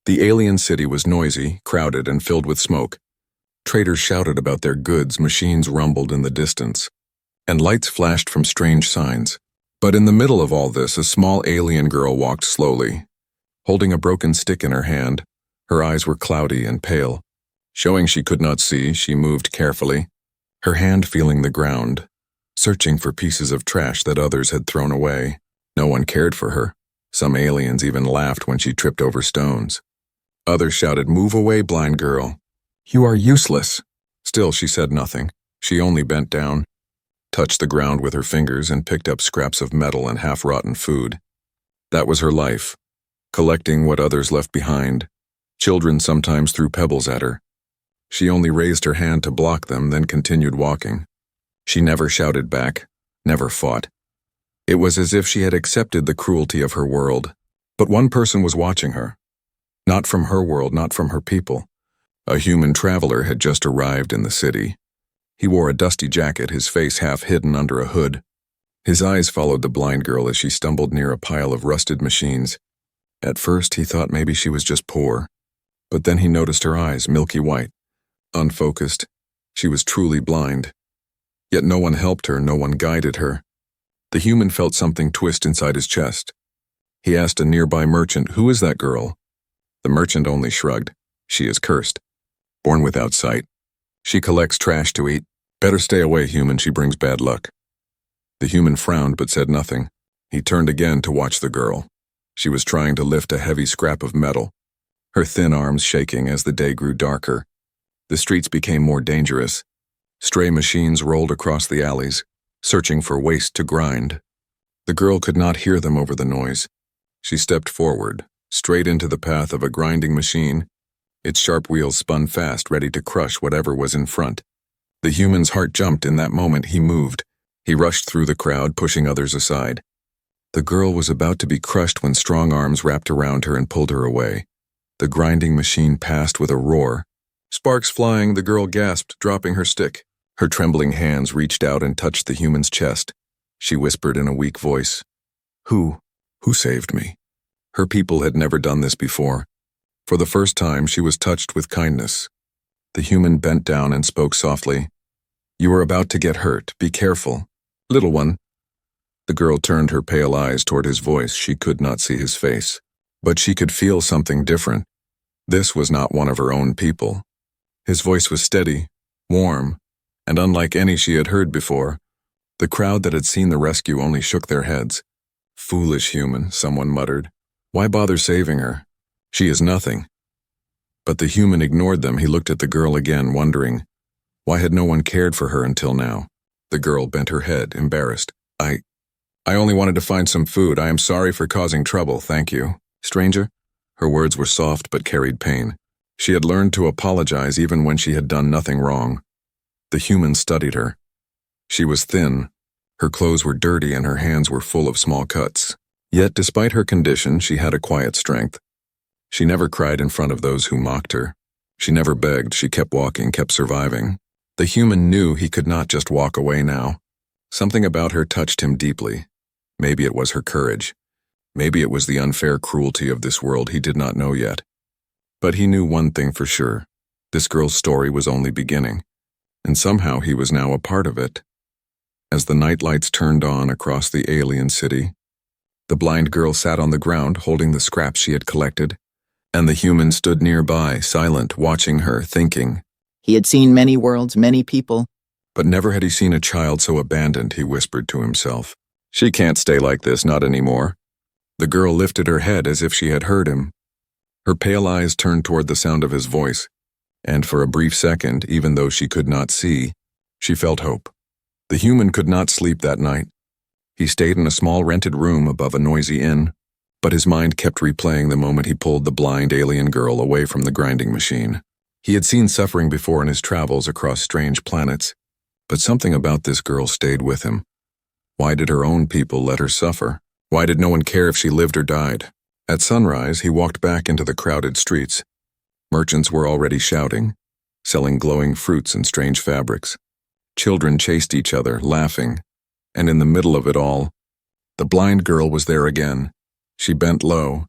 The alien city was noisy, crowded, and filled with smoke. Traders shouted about their goods, machines rumbled in the distance, and lights flashed from strange signs. But in the middle of all this, a small alien girl walked slowly, holding a broken stick in her hand. Her eyes were cloudy and pale. Showing she could not see, she moved carefully, her hand feeling the ground, searching for pieces of trash that others had thrown away. No one cared for her. Some aliens even laughed when she tripped over stones. Others shouted, "Move away, blind girl. You are useless." Still, she said nothing. She only bent down, touched the ground with her fingers, and picked up scraps of metal and half-rotten food. That was her life, collecting what others left behind. Children sometimes threw pebbles at her. She only raised her hand to block them, then continued walking. She never shouted back, never fought. It was as if she had accepted the cruelty of her world. But one person was watching her. Not from her world, not from her people. A human traveler had just arrived in the city. He wore a dusty jacket, his face half hidden under a hood. His eyes followed the blind girl as she stumbled near a pile of rusted machines. At first, he thought maybe she was just poor. But then he noticed her eyes, milky white, unfocused. She was truly blind. Yet no one helped her, no one guided her. The human felt something twist inside his chest. He asked a nearby merchant, "Who is that girl?" The merchant only shrugged. "She is cursed. Born without sight. She collects trash to eat. Better stay away, human, she brings bad luck." The human frowned but said nothing. He turned again to watch the girl. She was trying to lift a heavy scrap of metal, her thin arms shaking as the day grew darker. The streets became more dangerous. Stray machines rolled across the alleys, searching for waste to grind. The girl could not hear them over the noise. She stepped forward, straight into the path of a grinding machine. Its sharp wheels spun fast, ready to crush whatever was in front. The human's heart jumped in that moment. He moved. He rushed through the crowd, pushing others aside. The girl was about to be crushed when strong arms wrapped around her and pulled her away. The grinding machine passed with a roar. Sparks flying, the girl gasped, dropping her stick. Her trembling hands reached out and touched the human's chest. She whispered in a weak voice, Who saved me?" Her people had never done this before. For the first time, she was touched with kindness. The human bent down and spoke softly. "You are about to get hurt. Be careful. Little one." The girl turned her pale eyes toward his voice. She could not see his face, but she could feel something different. This was not one of her own people. His voice was steady, warm, and unlike any she had heard before. The crowd that had seen the rescue only shook their heads. "Foolish human," someone muttered. "Why bother saving her? She is nothing." But the human ignored them. He looked at the girl again, wondering, why had no one cared for her until now? The girl bent her head, embarrassed. I only wanted to find some food. I am sorry for causing trouble, thank you." "Stranger?" Her words were soft but carried pain. She had learned to apologize even when she had done nothing wrong. The human studied her. She was thin, her clothes were dirty, and her hands were full of small cuts. Yet, despite her condition, she had a quiet strength. She never cried in front of those who mocked her. She never begged. She kept walking, kept surviving. The human knew he could not just walk away now. Something about her touched him deeply. Maybe it was her courage. Maybe it was the unfair cruelty of this world he did not know yet. But he knew one thing for sure. This girl's story was only beginning, and somehow he was now a part of it. As the night lights turned on across the alien city, the blind girl sat on the ground holding the scraps she had collected, and the human stood nearby, silent, watching her, thinking. He had seen many worlds, many people. But never had he seen a child so abandoned, he whispered to himself. She can't stay like this, not anymore. The girl lifted her head as if she had heard him. Her pale eyes turned toward the sound of his voice, and for a brief second, even though she could not see, she felt hope. The human could not sleep that night. He stayed in a small rented room above a noisy inn, but his mind kept replaying the moment he pulled the blind alien girl away from the grinding machine. He had seen suffering before in his travels across strange planets, but something about this girl stayed with him. Why did her own people let her suffer? Why did no one care if she lived or died? At sunrise, he walked back into the crowded streets. Merchants were already shouting, selling glowing fruits and strange fabrics. Children chased each other, laughing, and in the middle of it all, the blind girl was there again. She bent low,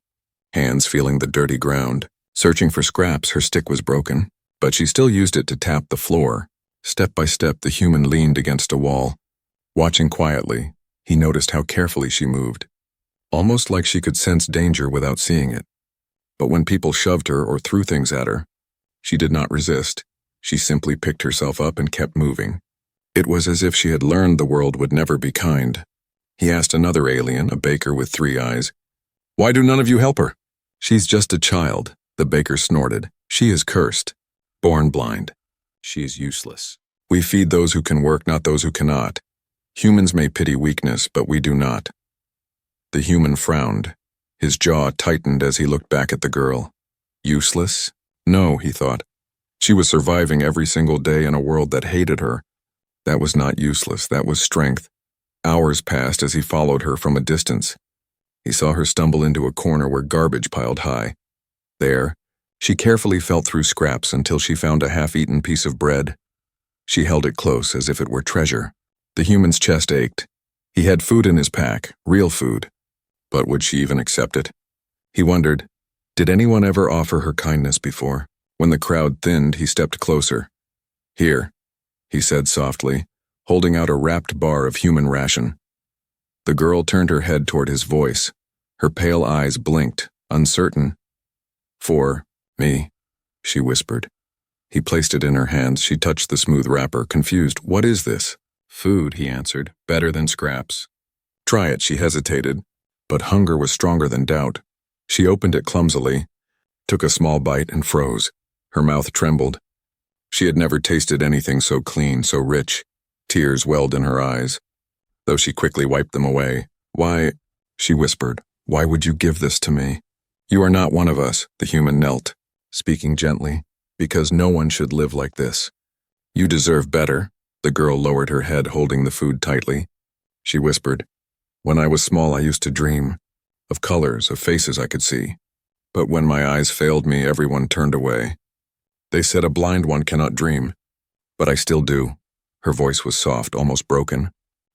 hands feeling the dirty ground. Searching for scraps, her stick was broken, but she still used it to tap the floor. Step by step, the human leaned against a wall. Watching quietly, he noticed how carefully she moved, almost like she could sense danger without seeing it. But when people shoved her or threw things at her, she did not resist. She simply picked herself up and kept moving. It was as if she had learned the world would never be kind. He asked another alien, a baker with 3 eyes, "Why do none of you help her?" "She's just a child," the baker snorted. "She is cursed, born blind. She is useless. We feed those who can work, not those who cannot. Humans may pity weakness, but we do not." The human frowned. His jaw tightened as he looked back at the girl. Useless? No, he thought. She was surviving every single day in a world that hated her. That was not useless, that was strength. Hours passed as he followed her from a distance. He saw her stumble into a corner where garbage piled high. There, she carefully felt through scraps until she found a half-eaten piece of bread. She held it close as if it were treasure. The human's chest ached. He had food in his pack, real food. But would she even accept it? He wondered, did anyone ever offer her kindness before? When the crowd thinned, he stepped closer. "Here," he said softly, holding out a wrapped bar of human ration. The girl turned her head toward his voice. Her pale eyes blinked, uncertain. "For me," she whispered. He placed it in her hands. She touched the smooth wrapper, confused. "What is this?" "Food," he answered. "Better than scraps." "Try it," she hesitated. But hunger was stronger than doubt. She opened it clumsily, took a small bite, and froze. Her mouth trembled. She had never tasted anything so clean, so rich. Tears welled in her eyes, though she quickly wiped them away. "Why," she whispered, "why would you give this to me?" "You are not one of us," the human knelt, speaking gently, "because no one should live like this. You deserve better." The girl lowered her head, holding the food tightly. She whispered, "When I was small, I used to dream of colors, of faces I could see. But when my eyes failed me, everyone turned away. They said a blind one cannot dream. But I still do." Her voice was soft, almost broken.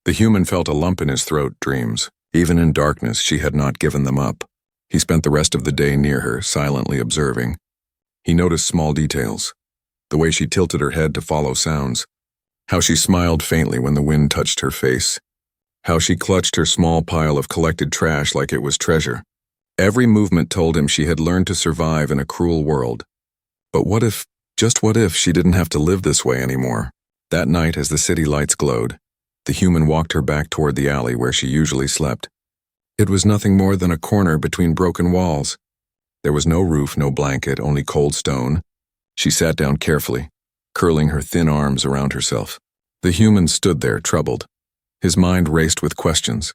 The human felt a lump in his throat. Dreams. Even in darkness, she had not given them up. He spent the rest of the day near her, silently observing. He noticed small details. The way she tilted her head to follow sounds. How she smiled faintly when the wind touched her face. How she clutched her small pile of collected trash like it was treasure. Every movement told him she had learned to survive in a cruel world. But what if, just what if, she didn't have to live this way anymore? That night, as the city lights glowed, the human walked her back toward the alley where she usually slept. It was nothing more than a corner between broken walls. There was no roof, no blanket, only cold stone. She sat down carefully, curling her thin arms around herself. The human stood there, troubled. His mind raced with questions.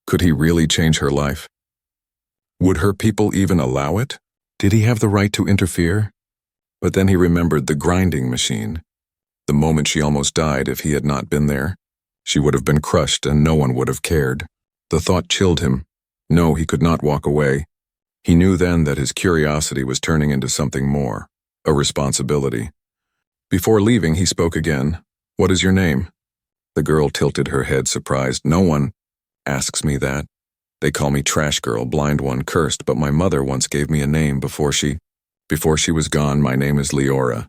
Could he really change her life? Would her people even allow it? Did he have the right to interfere? But then he remembered the grinding machine. The moment she almost died, if he had not been there, she would have been crushed and no one would have cared. The thought chilled him. No, he could not walk away. He knew then that his curiosity was turning into something more, a responsibility. Before leaving, he spoke again. "What is your name?" The girl tilted her head, surprised. "No one asks me that. They call me Trash Girl, Blind One, Cursed, but my mother once gave me a name before she was gone. My name is Leora."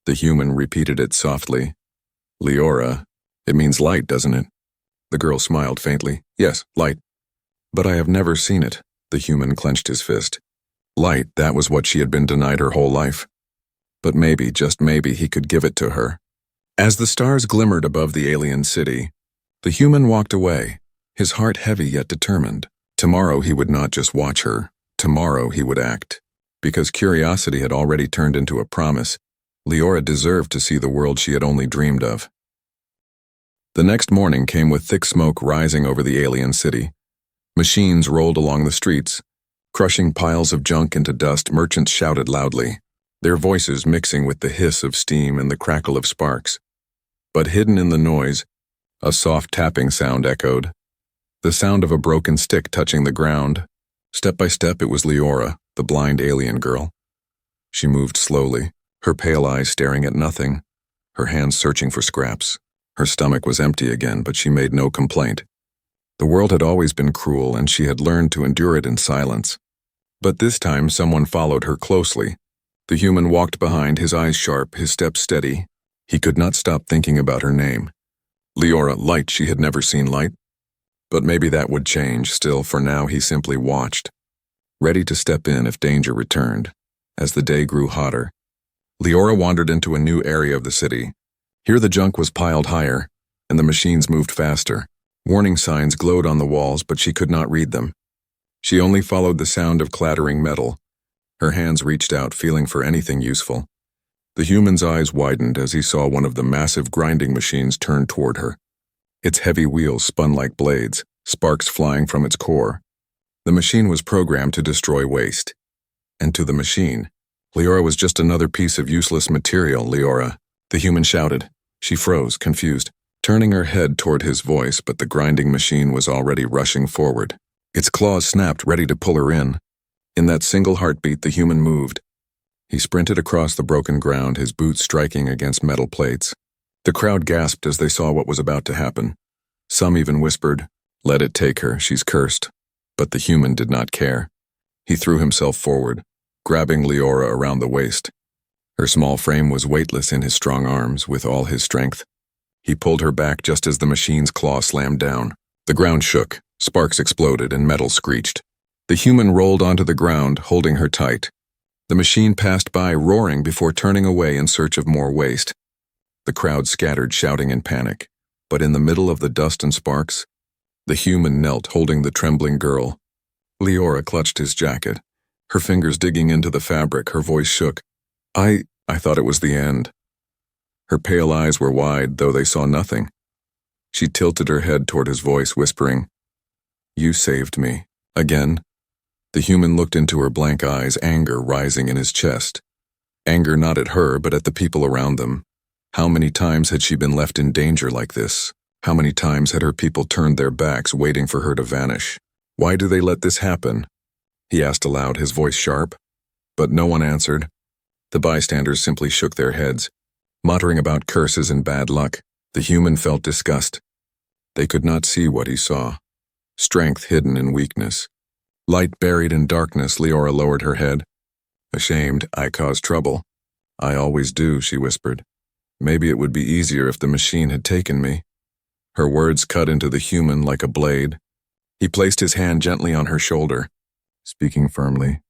The human repeated it softly. "Leora? It means light, doesn't it?" The girl smiled faintly. "Yes, light. But I have never seen it." The human clenched his fist. Light, that was what she had been denied her whole life. But maybe, just maybe, he could give it to her. As the stars glimmered above the alien city, the human walked away, his heart heavy yet determined. Tomorrow he would not just watch her. Tomorrow he would act. Because curiosity had already turned into a promise, Leora deserved to see the world she had only dreamed of. The next morning came with thick smoke rising over the alien city. Machines rolled along the streets, crushing piles of junk into dust. Merchants shouted loudly, their voices mixing with the hiss of steam and the crackle of sparks. But hidden in the noise, a soft tapping sound echoed. The sound of a broken stick touching the ground. Step by step, it was Leora, the blind alien girl. She moved slowly, her pale eyes staring at nothing, her hands searching for scraps. Her stomach was empty again, but she made no complaint. The world had always been cruel, and she had learned to endure it in silence. But this time someone followed her closely. The human walked behind, his eyes sharp, his steps steady. He could not stop thinking about her name. Leora, Light. She had never seen Light. But maybe that would change. Still, for now he simply watched, ready to step in if danger returned. As the day grew hotter, Leora wandered into a new area of the city. Here the junk was piled higher, and the machines moved faster. Warning signs glowed on the walls, but she could not read them. She only followed the sound of clattering metal. Her hands reached out, feeling for anything useful. The human's eyes widened as he saw one of the massive grinding machines turn toward her. Its heavy wheels spun like blades, sparks flying from its core. The machine was programmed to destroy waste. And to the machine, Leora was just another piece of useless material. Leora, the human shouted. She froze, confused, turning her head toward his voice, but the grinding machine was already rushing forward. Its claws snapped, ready to pull her in. In that single heartbeat, the human moved. He sprinted across the broken ground, his boots striking against metal plates. The crowd gasped as they saw what was about to happen. Some even whispered, "Let it take her, she's cursed." But the human did not care. He threw himself forward, grabbing Leora around the waist. Her small frame was weightless in his strong arms, with all his strength. He pulled her back just as the machine's claw slammed down. The ground shook, sparks exploded, and metal screeched. The human rolled onto the ground, holding her tight. The machine passed by, roaring before turning away in search of more waste. The crowd scattered, shouting in panic. But in the middle of the dust and sparks, the human knelt, holding the trembling girl. Leora clutched his jacket, her fingers digging into the fabric. Her voice shook. I thought it was the end." Her pale eyes were wide, though they saw nothing. She tilted her head toward his voice, whispering, "You saved me." Again. The human looked into her blank eyes, anger rising in his chest. Anger not at her, but at the people around them. How many times had she been left in danger like this? How many times had her people turned their backs, waiting for her to vanish? "Why do they let this happen?" he asked aloud, his voice sharp. But no one answered. The bystanders simply shook their heads, muttering about curses and bad luck. The human felt disgust. They could not see what he saw. Strength hidden in weakness. Light buried in darkness. Leora lowered her head. "Ashamed, I caused trouble." "I always do," she whispered. "Maybe it would be easier if the machine had taken me." Her words cut into the human like a blade. He placed his hand gently on her shoulder, speaking firmly.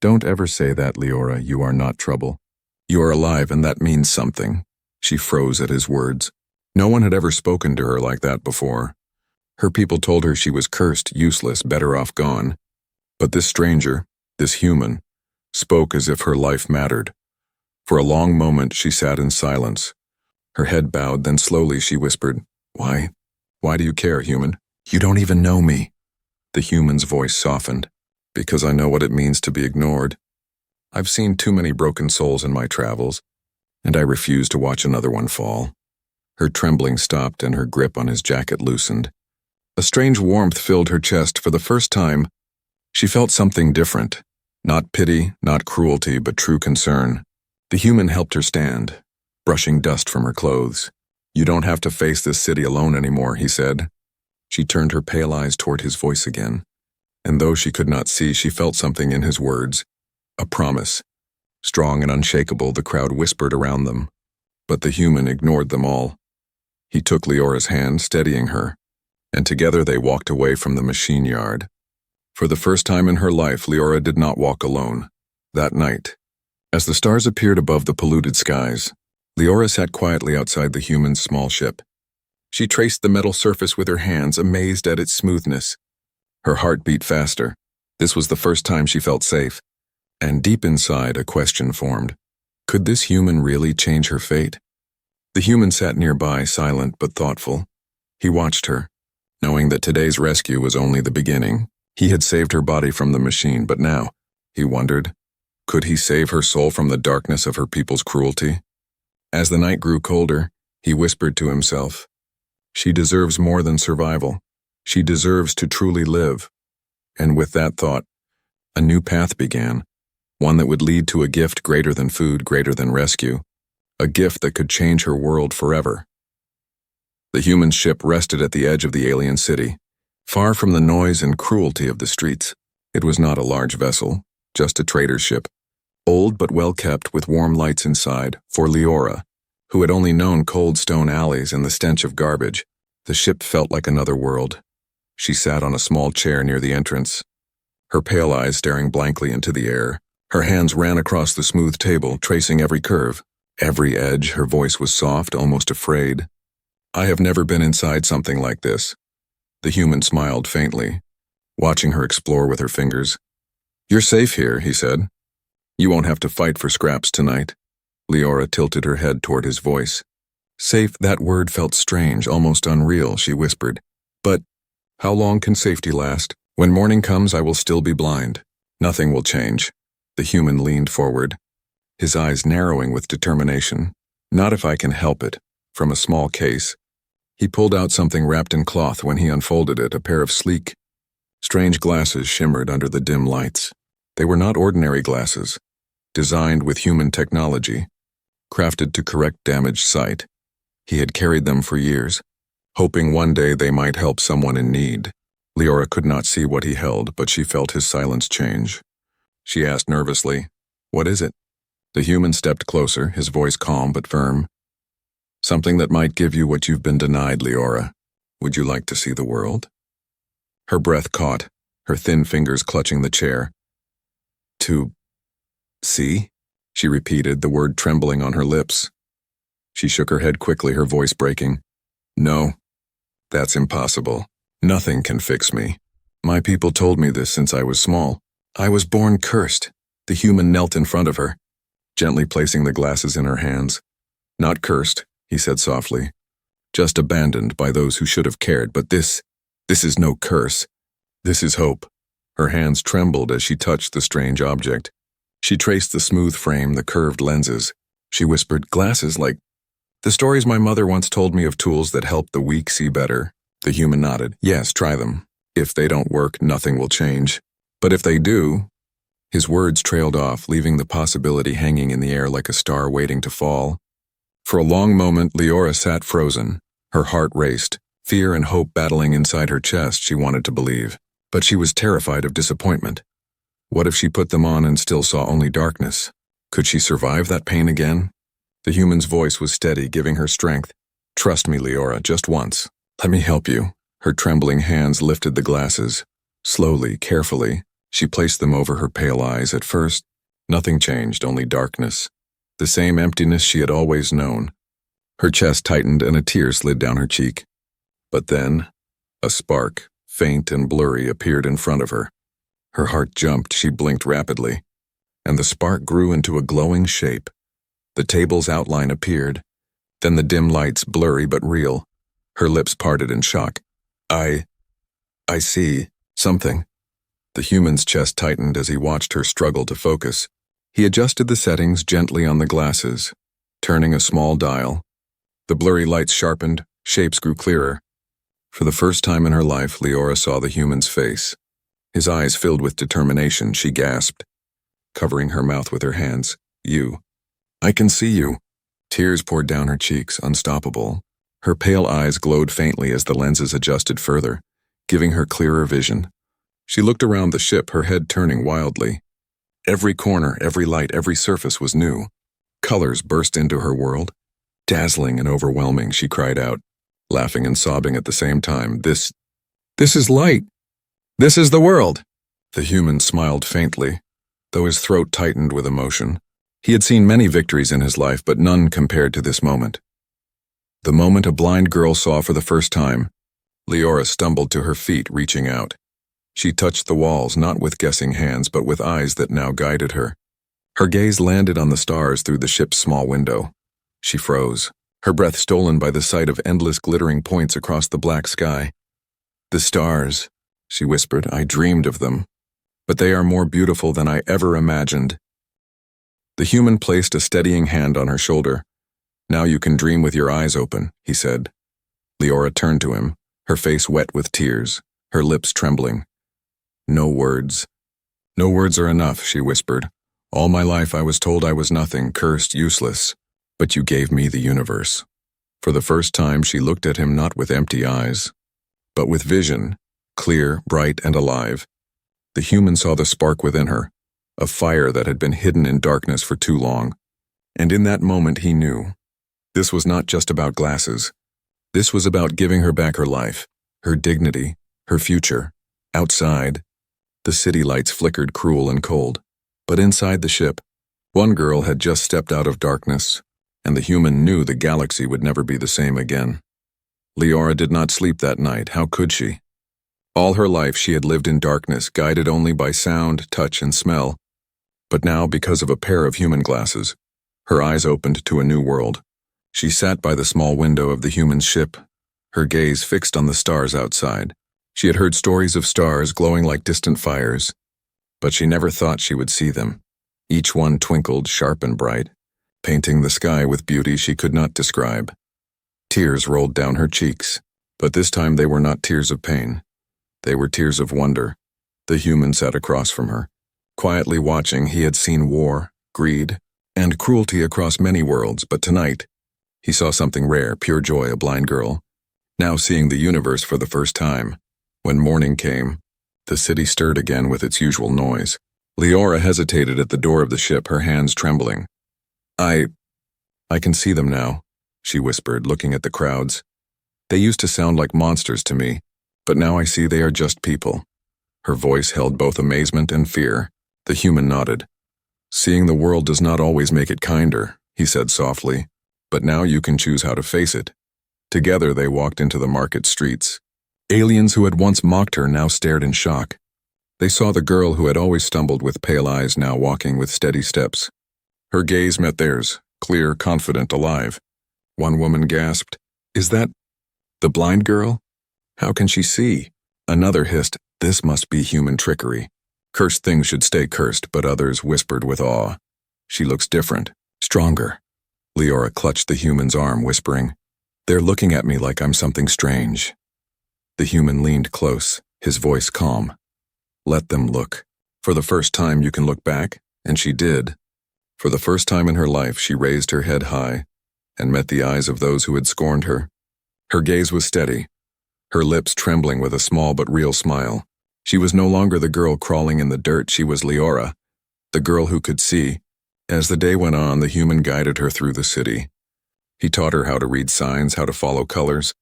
"Don't ever say that, Leora. You are not trouble. You are alive, and that means something." She froze at his words. No one had ever spoken to her like that before. Her people told her she was cursed, useless, better off gone. But this stranger, this human, spoke as if her life mattered. For a long moment she sat in silence. Her head bowed, then slowly she whispered, Why do you care, human? You don't even know me." The human's voice softened. "Because I know what it means to be ignored. I've seen too many broken souls in my travels, and I refuse to watch another one fall." Her trembling stopped and her grip on his jacket loosened. A strange warmth filled her chest. For the first time, she felt something different. Not pity, not cruelty, but true concern. The human helped her stand, brushing dust from her clothes. "You don't have to face this city alone anymore," he said. She turned her pale eyes toward his voice again, and though she could not see, she felt something in his words. A promise. Strong and unshakable, the crowd whispered around them. But the human ignored them all. He took Leora's hand, steadying her, and together they walked away from the machine yard. For the first time in her life, Leora did not walk alone. That night, as the stars appeared above the polluted skies, Leora sat quietly outside the human's small ship. She traced the metal surface with her hands, amazed at its smoothness. Her heart beat faster. This was the first time she felt safe. And deep inside, a question formed. Could this human really change her fate? The human sat nearby, silent but thoughtful. He watched her, knowing that today's rescue was only the beginning. He had saved her body from the machine, but now, he wondered, could he save her soul from the darkness of her people's cruelty? As the night grew colder, he whispered to himself, "She deserves more than survival. She deserves to truly live." And with that thought, a new path began, one that would lead to a gift greater than food, greater than rescue, a gift that could change her world forever. The human ship rested at the edge of the alien city, far from the noise and cruelty of the streets. It was not a large vessel, just a trader's ship, old but well kept with warm lights inside. For Leora, who had only known cold stone alleys and the stench of garbage, the ship felt like another world. She sat on a small chair near the entrance, her pale eyes staring blankly into the air. Her hands ran across the smooth table, tracing every curve, every edge. Her voice was soft, almost afraid. "I have never been inside something like this." The human smiled faintly, watching her explore with her fingers. "You're safe here," he said. "You won't have to fight for scraps tonight." Leora tilted her head toward his voice. "Safe," that word felt strange, almost unreal, she whispered. "But how long can safety last? When morning comes, I will still be blind. Nothing will change." The human leaned forward, his eyes narrowing with determination. "Not if I can help it." From a small case, he pulled out something wrapped in cloth. When he unfolded it, a pair of sleek, strange glasses shimmered under the dim lights. They were not ordinary glasses, designed with human technology, crafted to correct damaged sight. He had carried them for years, hoping one day they might help someone in need. Leora could not see what he held, but she felt his silence change. She asked nervously, "What is it?" The human stepped closer, his voice calm but firm. "Something that might give you what you've been denied, Leora. Would you like to see the world?" Her breath caught, her thin fingers clutching the chair. "To see?" she repeated, the word trembling on her lips. She shook her head quickly, her voice breaking. "No, that's impossible. Nothing can fix me. My people told me this since I was small. I was born cursed." The human knelt in front of her, gently placing the glasses in her hands. "Not cursed," he said softly. "Just abandoned by those who should have cared, but this is no curse. This is hope." Her hands trembled as she touched the strange object. She traced the smooth frame, the curved lenses. She whispered, "Glasses like the stories my mother once told me of, tools that help the weak see better." The human nodded. "Yes, try them. If they don't work, nothing will change. But if they do..." His words trailed off, leaving the possibility hanging in the air like a star waiting to fall. For a long moment, Leora sat frozen. Her heart raced, fear and hope battling inside her chest. She wanted to believe, but she was terrified of disappointment. What if she put them on and still saw only darkness? Could she survive that pain again? The human's voice was steady, giving her strength. "Trust me, Leora, just once. Let me help you." Her trembling hands lifted the glasses. Slowly, carefully, she placed them over her pale eyes. At first, nothing changed, only darkness. The same emptiness she had always known. Her chest tightened and a tear slid down her cheek. But then, a spark, faint and blurry, appeared in front of her. Her heart jumped, she blinked rapidly, and the spark grew into a glowing shape. The table's outline appeared, then the dim lights, blurry but real. Her lips parted in shock. I see something." The human's chest tightened as he watched her struggle to focus. He adjusted the settings gently on the glasses, turning a small dial. The blurry lights sharpened, shapes grew clearer. For the first time in her life, Leora saw the human's face. His eyes filled with determination. She gasped, covering her mouth with her hands. "You. I can see you." Tears poured down her cheeks, unstoppable. Her pale eyes glowed faintly as the lenses adjusted further, giving her clearer vision. She looked around the ship, her head turning wildly. Every corner, every light, every surface was new. Colors burst into her world. Dazzling and overwhelming, she cried out, laughing and sobbing at the same time. This is light. This is the world." The human smiled faintly, though his throat tightened with emotion. He had seen many victories in his life, but none compared to this moment. The moment a blind girl saw for the first time. Leora stumbled to her feet, reaching out. She touched the walls, not with guessing hands, but with eyes that now guided her. Her gaze landed on the stars through the ship's small window. She froze, her breath stolen by the sight of endless glittering points across the black sky. "The stars," she whispered, "I dreamed of them. But they are more beautiful than I ever imagined." The human placed a steadying hand on her shoulder. "Now you can dream with your eyes open," he said. Leora turned to him, her face wet with tears, her lips trembling. No words are enough," she whispered. "All my life I was told I was nothing, cursed, useless. But you gave me the universe." For the first time she looked at him not with empty eyes, but with vision, clear, bright, and alive. The human saw the spark within her, a fire that had been hidden in darkness for too long. And in that moment he knew. This was not just about glasses. This was about giving her back her life, her dignity, her future. Outside, the city lights flickered cruel and cold. But inside the ship, one girl had just stepped out of darkness, and the human knew the galaxy would never be the same again. Leora did not sleep that night. How could she? All her life she had lived in darkness, guided only by sound, touch, and smell. But now, because of a pair of human glasses, her eyes opened to a new world. She sat by the small window of the human ship, her gaze fixed on the stars outside. She had heard stories of stars glowing like distant fires, but she never thought she would see them. Each one twinkled sharp and bright, painting the sky with beauty she could not describe. Tears rolled down her cheeks, but this time they were not tears of pain. They were tears of wonder. The human sat across from her. Quietly watching, he had seen war, greed, and cruelty across many worlds, but tonight, he saw something rare, pure joy, a blind girl, now seeing the universe for the first time. When morning came, the city stirred again with its usual noise. Leora hesitated at the door of the ship, her hands trembling. I can see them now, she whispered, looking at the crowds. They used to sound like monsters to me, but now I see they are just people. Her voice held both amazement and fear. The human nodded. Seeing the world does not always make it kinder, he said softly, but now you can choose how to face it. Together they walked into the market streets. Aliens who had once mocked her now stared in shock. They saw the girl who had always stumbled with pale eyes now walking with steady steps. Her gaze met theirs, clear, confident, alive. One woman gasped, "Is that the blind girl? How can she see?" Another hissed, "This must be human trickery. Cursed things should stay cursed," but others whispered with awe, "She looks different, stronger." Leora clutched the human's arm, whispering, "They're looking at me like I'm something strange." The human leaned close, his voice calm. "Let them look. For the first time you can look back," and she did. For the first time in her life she raised her head high and met the eyes of those who had scorned her. Her gaze was steady, her lips trembling with a small but real smile. She was no longer the girl crawling in the dirt, she was Leora, the girl who could see. As the day went on, the human guided her through the city. He taught her how to read signs, how to follow colors,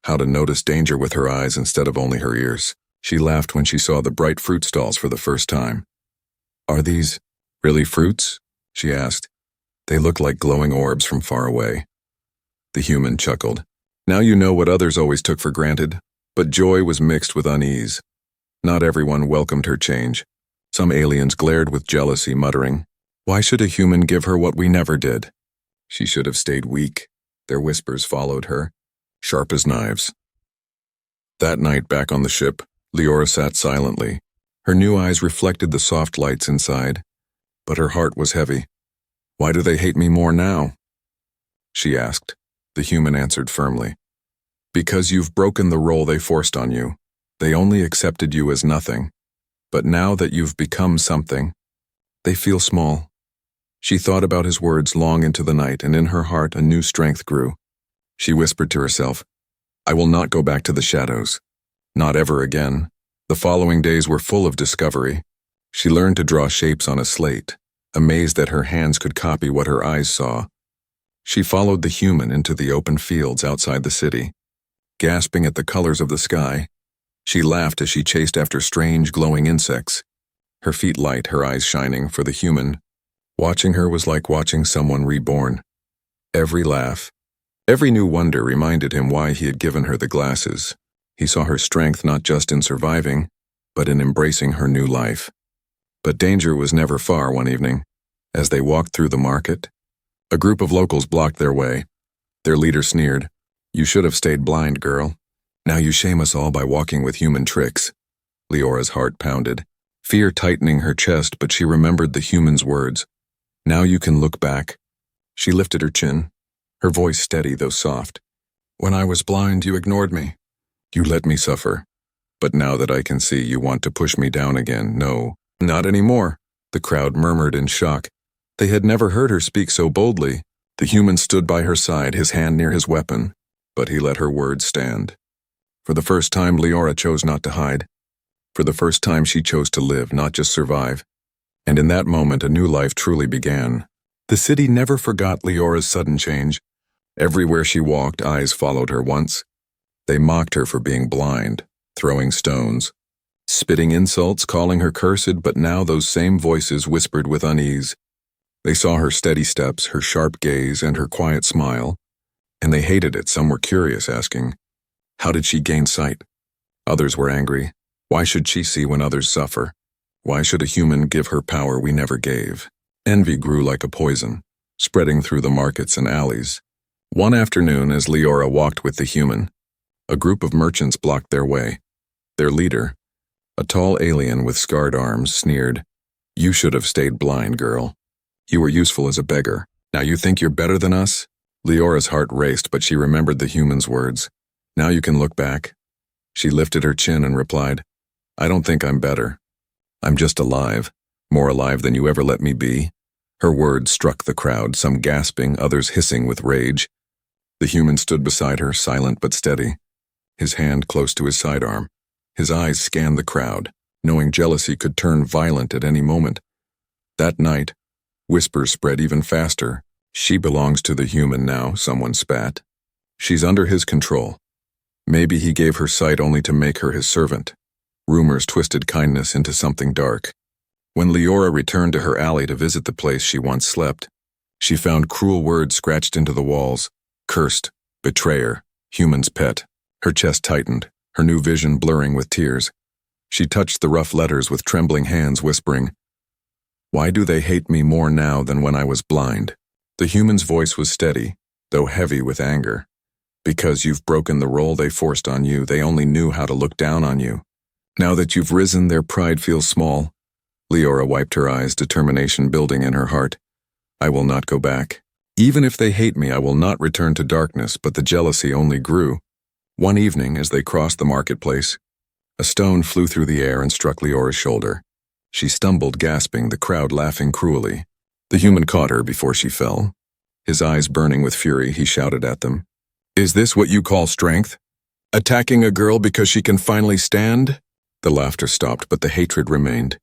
how to notice danger with her eyes instead of only her ears. She laughed when she saw the bright fruit stalls for the first time. "Are these really fruits?" she asked. "They look like glowing orbs from far away." The human chuckled. "Now you know what others always took for granted." But joy was mixed with unease. Not everyone welcomed her change. Some aliens glared with jealousy, muttering, "Why should a human give her what we never did?" She should have stayed weak. Their whispers followed her, sharp as knives. That night, back on the ship, Leora sat silently. Her new eyes reflected the soft lights inside, but her heart was heavy. "Why do they hate me more now?" she asked. The human answered firmly. "Because you've broken the role they forced on you. They only accepted you as nothing. But now that you've become something, they feel small." She thought about his words long into the night, and in her heart a new strength grew. She whispered to herself, "I will not go back to the shadows. Not ever again." The following days were full of discovery. She learned to draw shapes on a slate, amazed that her hands could copy what her eyes saw. She followed the human into the open fields outside the city. Gasping at the colors of the sky, she laughed as she chased after strange, glowing insects. Her feet light, her eyes shining. For the human, watching her was like watching someone reborn. Every laugh, every new wonder reminded him why he had given her the glasses. He saw her strength not just in surviving, but in embracing her new life. But danger was never far one evening. As they walked through the market, a group of locals blocked their way. Their leader sneered, "You should have stayed blind, girl. Now you shame us all by walking with human tricks." Leora's heart pounded, fear tightening her chest, but she remembered the human's words. "Now you can look back." She lifted her chin, her voice steady though soft. "When I was blind, you ignored me. You let me suffer. But now that I can see, you want to push me down again. No, not anymore." The crowd murmured in shock. They had never heard her speak so boldly. The human stood by her side, his hand near his weapon, but he let her words stand. For the first time, Leora chose not to hide. For the first time, she chose to live, not just survive. And in that moment, a new life truly began. The city never forgot Leora's sudden change. Everywhere she walked, eyes followed her once. They mocked her for being blind, throwing stones, spitting insults, calling her cursed, but now those same voices whispered with unease. They saw her steady steps, her sharp gaze, and her quiet smile, and they hated it. Some were curious, asking, how did she gain sight? Others were angry. Why should she see when others suffer? Why should a human give her power we never gave? Envy grew like a poison, spreading through the markets and alleys. One afternoon, as Leora walked with the human, a group of merchants blocked their way. Their leader, a tall alien with scarred arms, sneered, "You should have stayed blind, girl. You were useful as a beggar. Now you think you're better than us?" Leora's heart raced, but she remembered the human's words. "Now you can look back." She lifted her chin and replied, "I don't think I'm better. I'm just alive, more alive than you ever let me be." Her words struck the crowd, some gasping, others hissing with rage. The human stood beside her, silent but steady, his hand close to his sidearm. His eyes scanned the crowd, knowing jealousy could turn violent at any moment. That night, whispers spread even faster. "She belongs to the human now," someone spat. "She's under his control. Maybe he gave her sight only to make her his servant." Rumors twisted kindness into something dark. When Leora returned to her alley to visit the place she once slept, she found cruel words scratched into the walls. Cursed, betrayer, human's pet. Her chest tightened, her new vision blurring with tears. She touched the rough letters with trembling hands, whispering, "Why do they hate me more now than when I was blind?" The human's voice was steady, though heavy with anger. "Because you've broken the role they forced on you, they only knew how to look down on you. Now that you've risen, their pride feels small." Leora wiped her eyes, determination building in her heart. "I will not go back. Even if they hate me, I will not return to darkness," but the jealousy only grew. One evening, as they crossed the marketplace, a stone flew through the air and struck Leora's shoulder. She stumbled, gasping, the crowd laughing cruelly. The human caught her before she fell. His eyes burning with fury, he shouted at them, "Is this what you call strength? Attacking a girl because she can finally stand?" The laughter stopped, but the hatred remained.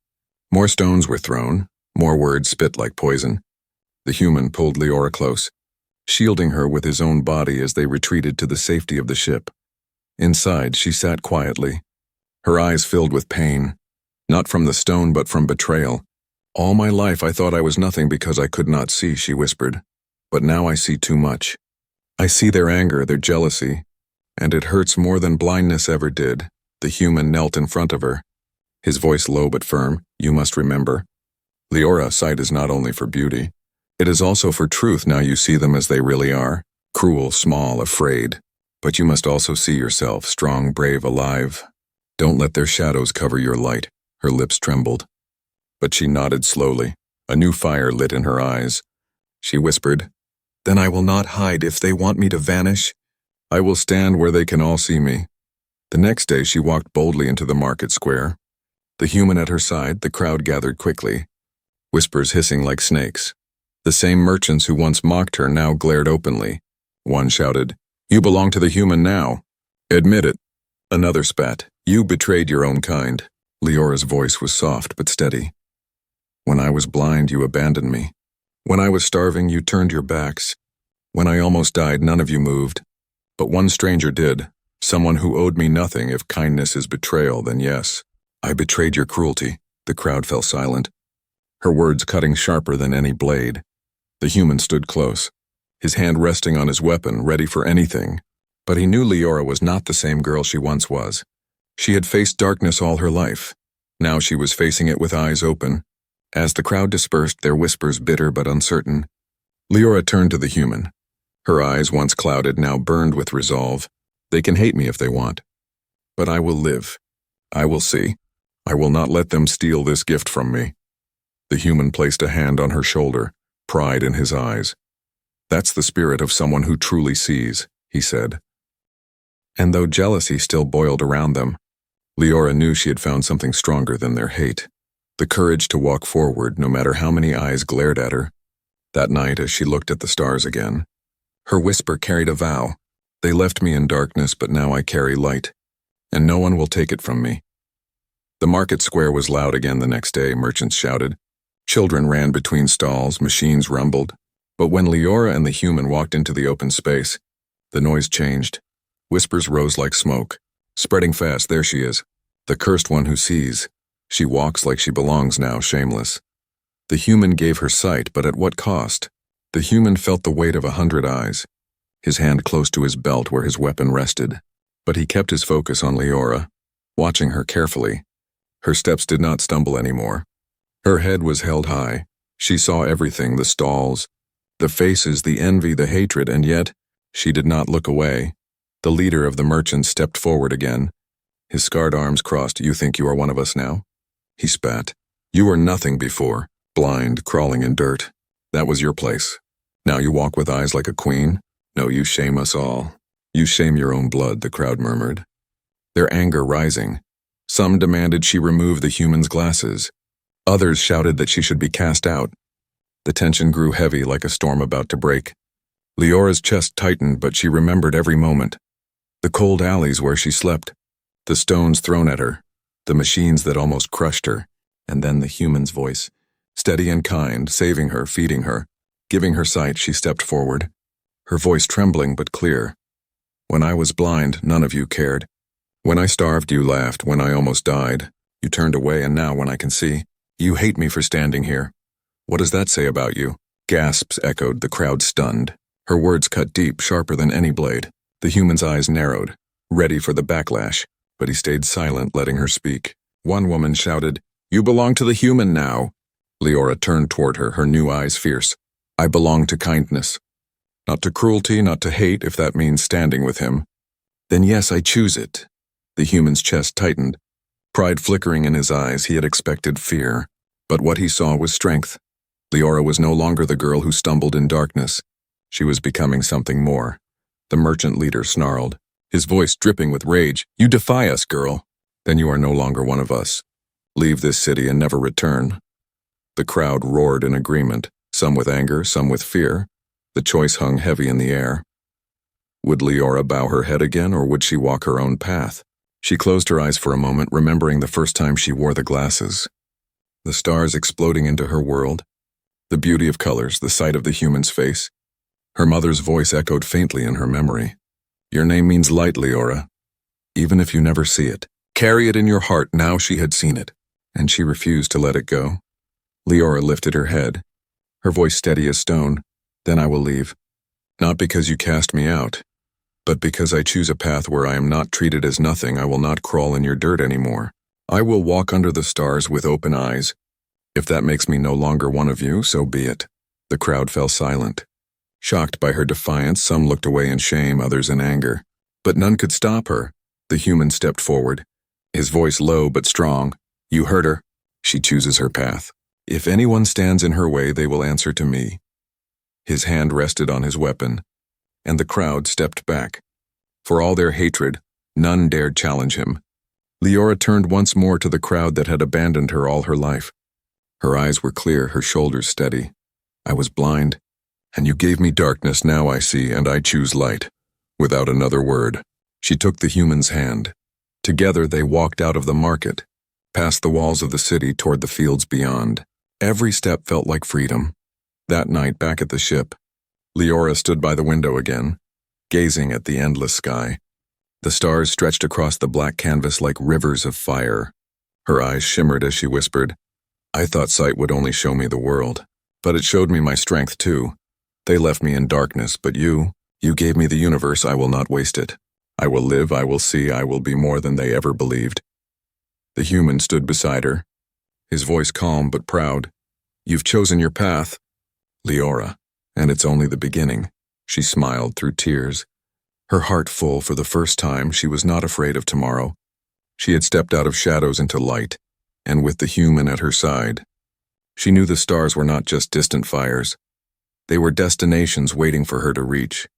More stones were thrown, more words spit like poison. The human pulled Leora close, shielding her with his own body as they retreated to the safety of the ship. Inside, she sat quietly, her eyes filled with pain, not from the stone but from betrayal. "All my life I thought I was nothing because I could not see," she whispered. "But now I see too much. I see their anger, their jealousy, and it hurts more than blindness ever did." The human knelt in front of her, his voice low but firm. "You must remember, Leora, sight is not only for beauty. It is also for truth. Now you see them as they really are, cruel, small, afraid. But you must also see yourself, strong, brave, alive. Don't let their shadows cover your light." Her lips trembled, but she nodded slowly, a new fire lit in her eyes. She whispered, "Then I will not hide. If they want me to vanish, I will stand where they can all see me." The next day she walked boldly into the market square. The human at her side, the crowd gathered quickly, whispers hissing like snakes. The same merchants who once mocked her now glared openly. One shouted, "You belong to the human now. Admit it." Another spat, "You betrayed your own kind." Leora's voice was soft but steady. "When I was blind, you abandoned me. When I was starving, you turned your backs. When I almost died, none of you moved. But one stranger did, someone who owed me nothing. If kindness is betrayal, then yes, I betrayed your cruelty." The crowd fell silent, her words cutting sharper than any blade. The human stood close, his hand resting on his weapon, ready for anything. But he knew Leora was not the same girl she once was. She had faced darkness all her life. Now she was facing it with eyes open. As the crowd dispersed, their whispers bitter but uncertain, Leora turned to the human. Her eyes, once clouded, now burned with resolve. "They can hate me if they want, but I will live. I will see. I will not let them steal this gift from me." The human placed a hand on her shoulder, pride in his eyes. "That's the spirit of someone who truly sees," he said. And though jealousy still boiled around them, Leora knew she had found something stronger than their hate. The courage to walk forward, no matter how many eyes glared at her. That night, as she looked at the stars again, her whisper carried a vow. "They left me in darkness, but now I carry light, and no one will take it from me." The market square was loud again the next day, merchants shouted. Children ran between stalls, machines rumbled. But when Leora and the human walked into the open space, the noise changed. Whispers rose like smoke. Spreading fast, there she is. The cursed one who sees. She walks like she belongs now, shameless. The human gave her sight, but at what cost? The human felt the weight of 100 eyes, his hand close to his belt where his weapon rested. But he kept his focus on Leora, watching her carefully. Her steps did not stumble anymore. Her head was held high. She saw everything, the stalls, the faces, the envy, the hatred, and yet she did not look away. The leader of the merchants stepped forward again. His scarred arms crossed. You think you are one of us now? He spat. You were nothing before, blind, crawling in dirt. That was your place. Now you walk with eyes like a queen? No, you shame us all. You shame your own blood, the crowd murmured. Their anger rising. Some demanded she remove the human's glasses. Others shouted that she should be cast out. The tension grew heavy like a storm about to break. Leora's chest tightened, but she remembered every moment. The cold alleys where she slept, the stones thrown at her, the machines that almost crushed her, and then the human's voice, steady and kind, saving her, feeding her, giving her sight. She stepped forward, her voice trembling but clear. When I was blind, none of you cared. When I starved, you laughed. When I almost died, you turned away, and now when I can see, you hate me for standing here. What does that say about you? Gasps echoed, the crowd stunned. Her words cut deep, sharper than any blade. The human's eyes narrowed, ready for the backlash, but he stayed silent, letting her speak. One woman shouted, You belong to the human now. Leora turned toward her, her new eyes fierce. I belong to kindness. Not to cruelty, not to hate, if that means standing with him. Then yes, I choose it. The human's chest tightened. Pride flickering in his eyes, he had expected fear. But what he saw was strength. Leora was no longer the girl who stumbled in darkness. She was becoming something more. The merchant leader snarled, his voice dripping with rage. You defy us, girl. Then you are no longer one of us. Leave this city and never return. The crowd roared in agreement, some with anger, some with fear. The choice hung heavy in the air. Would Leora bow her head again, or would she walk her own path? She closed her eyes for a moment, remembering the first time she wore the glasses. The stars exploding into her world, the beauty of colors, the sight of the human's face. Her mother's voice echoed faintly in her memory. Your name means light, Leora. Even if you never see it, carry it in your heart. Now she had seen it, and she refused to let it go. Leora lifted her head, her voice steady as stone. Then I will leave. Not because you cast me out, but because I choose a path where I am not treated as nothing. I will not crawl in your dirt anymore. I will walk under the stars with open eyes. If that makes me no longer one of you, so be it. The crowd fell silent. Shocked by her defiance, some looked away in shame, others in anger. But none could stop her. The human stepped forward, his voice low but strong. You heard her. She chooses her path. If anyone stands in her way, they will answer to me. His hand rested on his weapon, and the crowd stepped back. For all their hatred, none dared challenge him. Leora turned once more to the crowd that had abandoned her all her life. Her eyes were clear, her shoulders steady. I was blind, and you gave me darkness. Now I see, and I choose light. Without another word, she took the human's hand. Together they walked out of the market, past the walls of the city toward the fields beyond. Every step felt like freedom. That night, back at the ship, Leora stood by the window again, gazing at the endless sky. The stars stretched across the black canvas like rivers of fire. Her eyes shimmered as she whispered, I thought sight would only show me the world, but it showed me my strength too. They left me in darkness, but you gave me the universe. I will not waste it. I will live, I will see, I will be more than they ever believed. The human stood beside her, his voice calm but proud. You've chosen your path, Leora, and it's only the beginning. She smiled through tears, her heart full. For the first time, she was not afraid of tomorrow. She had stepped out of shadows into light, and with the human at her side, she knew the stars were not just distant fires. They were destinations waiting for her to reach.